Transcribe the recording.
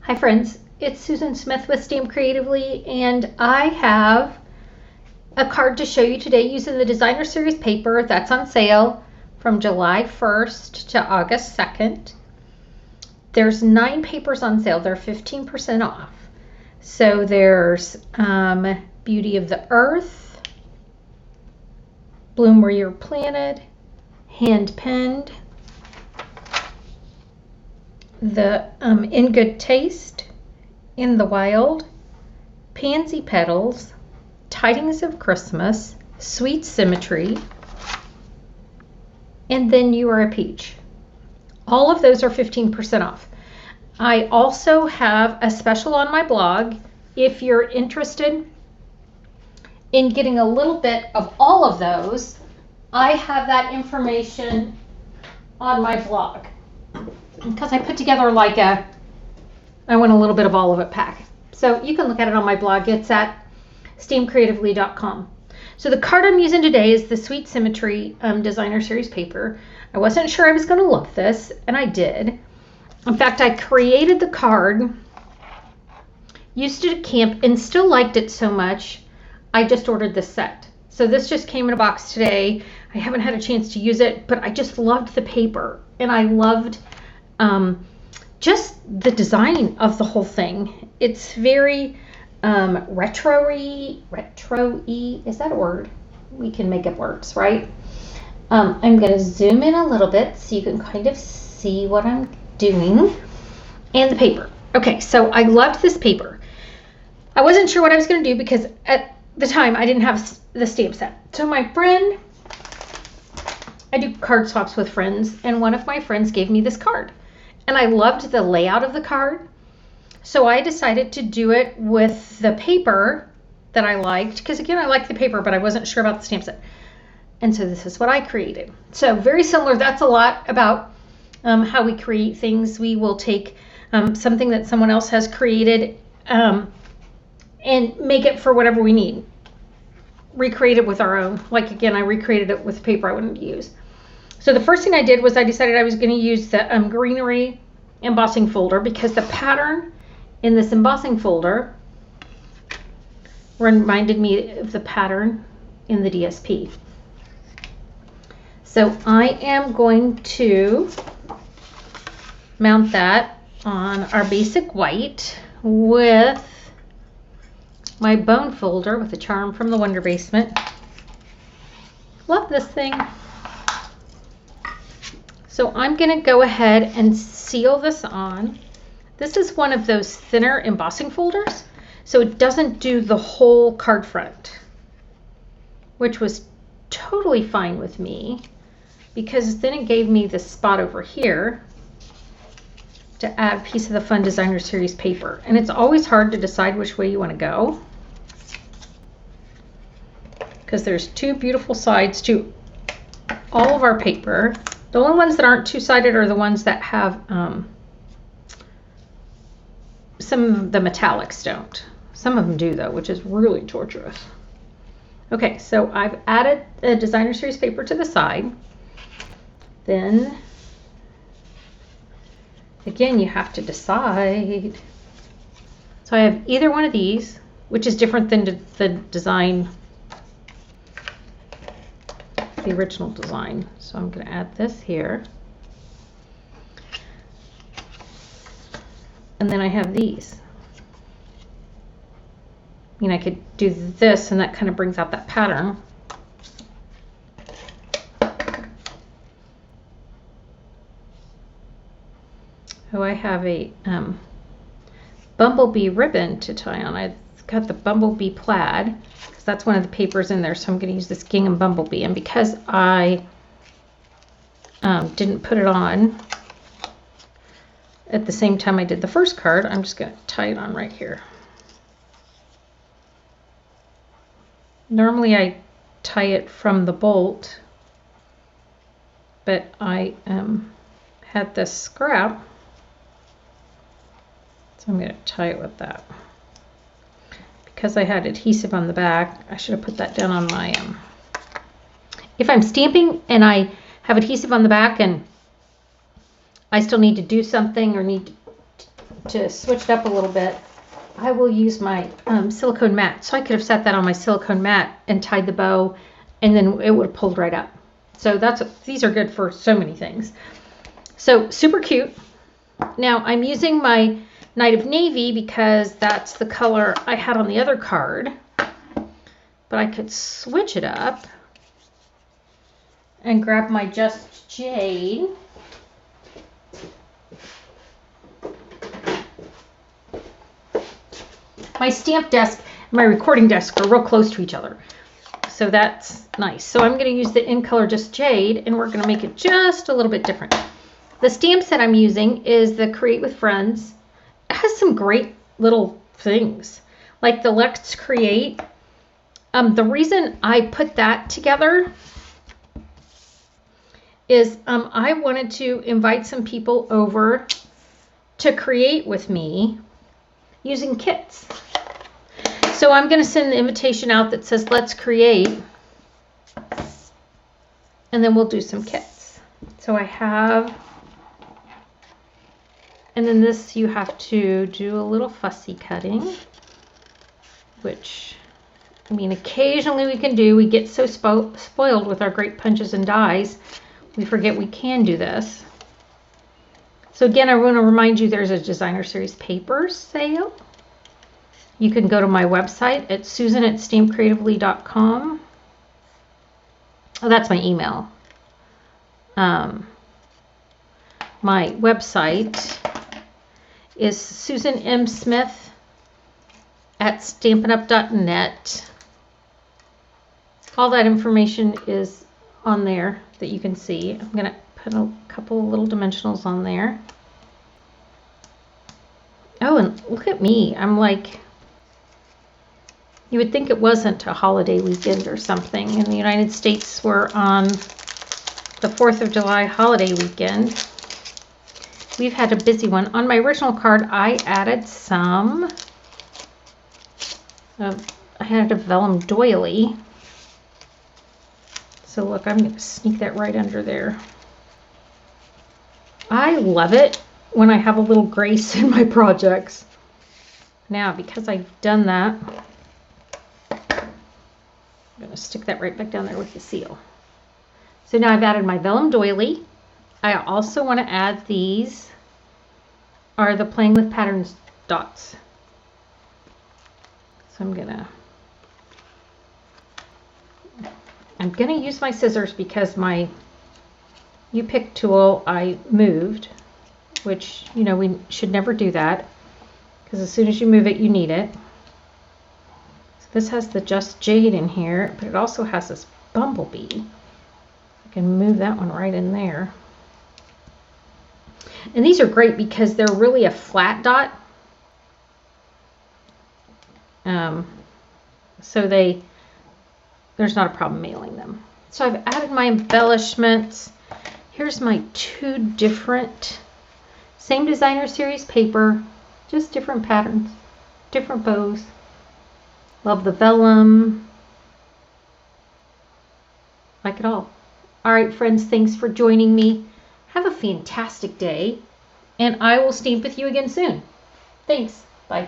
Hi friends, it's Susan Smith with StampCreatively, and I have a card to show you today using the Designer Series paper that's on sale from July 1st to August 2nd. There's 9 papers on sale. They're 15% off. So there's Beauty of the Earth, Bloom Where You're Planted, Hand Penned, the In Good Taste, In the Wild, Pansy Petals, Tidings of Christmas, Sweet Symmetry, and Then You Are a Peach. All of those are 15% off. I also have a special on my blog if you're interested in getting a little bit of all of those. I have that information on my blog because I put together like I want a little bit of all of it pack. So you can look at it on my blog. It's at StampCreatively.com. So the card I'm using today is the Sweet Symmetry Designer Series paper. I wasn't sure I was going to love this, and I did. In fact, I created the card, used it at camp, and still liked it so much, I just ordered this set. So this just came in a box today. I haven't had a chance to use it, but I just loved the paper, and I loved just the design of the whole thing. It's very retro-y. Is that a word? We can make up words, right? I'm going to zoom in a little bit so you can kind of see what I'm doing. And the paper. Okay, so I loved this paper. I wasn't sure what I was going to do because at the time I didn't have the stamp set. So my friend, I do card swaps with friends, and one of my friends gave me this card. And I loved the layout of the card. So I decided to do it with the paper that I liked, because again, I liked the paper, but I wasn't sure about the stamp set. And so this is what I created. So very similar. That's a lot about how we create things. We will take something that someone else has created and make it for whatever we need. Recreate it with our own. Like again, I recreated it with paper I wouldn't use. So the first thing I did was I decided I was going to use the greenery embossing folder because the pattern in this embossing folder reminded me of the pattern in the DSP. So I am going to mount that on our basic white with my bone folder with a charm from the Wonder Basement. Love this thing. So I'm going to go ahead and seal this on. This is one of those thinner embossing folders, so it doesn't do the whole card front, which was totally fine with me because then it gave me this spot over here to add a piece of the Fun Designer Series paper. And it's always hard to decide which way you want to go because there's 2 beautiful sides to all of our paper. The only ones that aren't 2-sided are the ones that have some of the metallics don't. Some of them do though, which is really torturous. Okay, so I've added a Designer Series paper to the side. Then again, you have to decide. So I have either one of these, which is different than the design, the original design. So I'm going to add this here. And then I have these. I mean, I could do this and that kind of brings out that pattern. Oh, I have a bumblebee ribbon to tie on. I've got the bumblebee plaid because that's one of the papers in there. So I'm going to use this gingham bumblebee. And because I didn't put it on at the same time I did the first card, I'm just going to tie it on right here. Normally I tie it from the bolt, but I had this scrap. So I'm going to tie it with that. Because I had adhesive on the back, I should have put that down on my if I'm stamping and I have adhesive on the back and I still need to do something or need to switch it up a little bit, I will use my silicone mat. So I could have set that on my silicone mat and tied the bow, and then it would have pulled right up. So these are good for so many things. So super cute. Now I'm using my Night of Navy because that's the color I had on the other card, but I could switch it up and grab my Just Jade. My stamp desk and my recording desk are real close to each other, so that's nice. So I'm going to use the In Color Just Jade, and we're going to make it just a little bit different. The stamp set I'm using is the Create with Friends. It has some great little things, like the Let's Create. The reason I put that together is I wanted to invite some people over to create with me using kits. So I'm going to send an invitation out that says Let's Create, and then we'll do some kits. So I have, and then this you have to do a little fussy cutting, which, I mean, occasionally we can do. We get so spoiled with our great punches and dies, we forget we can do this. So again, I want to remind you there's a Designer Series Papers sale. You can go to my website at susan@stampcreatively.com. Oh, that's my email. My website is susanmsmith@stampinup.net. All that information is on there that you can see. I'm going to put a couple of little dimensionals on there. Oh, and look at me. I'm like, you would think it wasn't a holiday weekend or something. In the United States, we're on the 4th of July holiday weekend. We've had a busy one. On my original card, I added some, I had a vellum doily. So look, I'm going to sneak that right under there. I love it when I have a little grace in my projects. Now, because I've done that, I'm going to stick that right back down there with the seal. So now I've added my vellum doily. I also want to add these are the Playing with Patterns dots. So I'm gonna use my scissors because my U-pick tool I moved, which, you know, we should never do that because as soon as you move it, you need it. So this has the Just Jade in here, but it also has this bumblebee. I can move that one right in there. And these are great because they're really a flat dot. So there's not a problem mailing them. So I've added my embellishments. Here's my 2 different, same Designer Series paper, just different patterns, different bows. Love the vellum. Like it all. All right, friends, thanks for joining me. Have a fantastic day, and I will stamp with you again soon. Thanks. Bye.